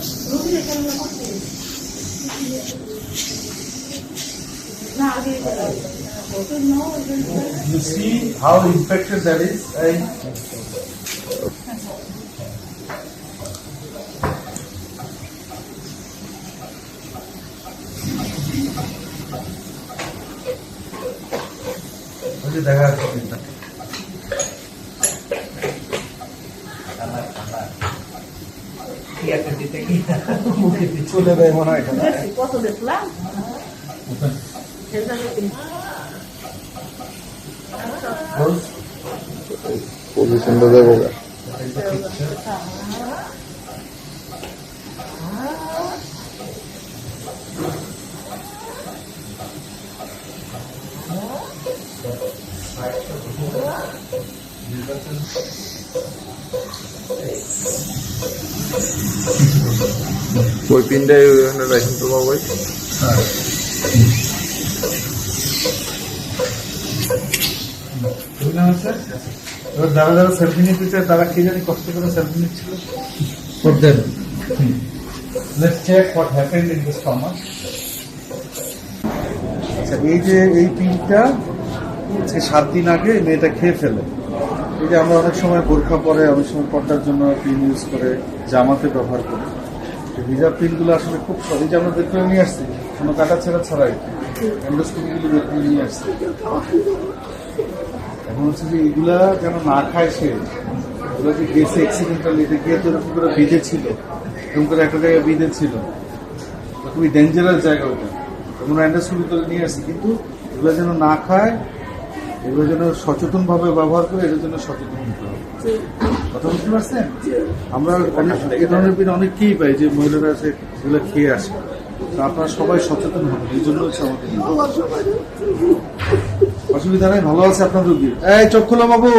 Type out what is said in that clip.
You see how infected that is? দেখা যাচ্ছে চলে দেয় মনে হয় কত দেখলাম পজিশনটা দেবো ওই পিনটাই রাখেন তো বাবাই যারা যারা সেলফি নিতে চায় তারা কি জানি কষ্ট করে সেলফি নিচ্ছিল Let's check what happened in the stomach. আচ্ছা এই যে এই পিলটা 7 দিন আগে মেয়েটা খেয়ে ফেলে। এই যে আমরা অনেক সময় বোরখা পরে অনেক সময় পর্দার জন্য পিন ইউজ করে জামাতে ব্যবহার করি। হিজাব পিনগুলো আসলে খুব সহজ, যে আমরা বের করে নিয়ে আসছি কোনো কাটা ছেঁড়া ছাড়াই এন্ডোস্কোপিগুলো বের করে নিয়ে আসছি। এখন হচ্ছে যে এগুলা যেন না খায় সে, এগুলো যে গেছে অ্যাক্সিডেন্টালি গিয়ে তো এরকম করে বিঁধে ছিল, এরকম করে একটা জায়গায় বিঁধে ছিল, খুবই ডেঞ্জারাস জায়গা ওটা। আমরা এন্ডোস্কোপি করে নিয়ে আসছি, কিন্তু এগুলো যেন না খায়, এগুলো যেন সচেতন ভাবে ব্যবহার করে, এদের জন্য সচেতন হতে হবে। কথা বুঝতে পারছেন? আমরা এই ধরনের পিন অনেককেই পাই যে মহিলারা আছে এগুলো খেয়ে আসে, তো আপনারা সবাই সচেতন হবেন, এই জন্য হচ্ছে আমাদের অসুবিধা নেই, ভালো আছে আপনার রোগী। এই চোখ খোলো বাবু।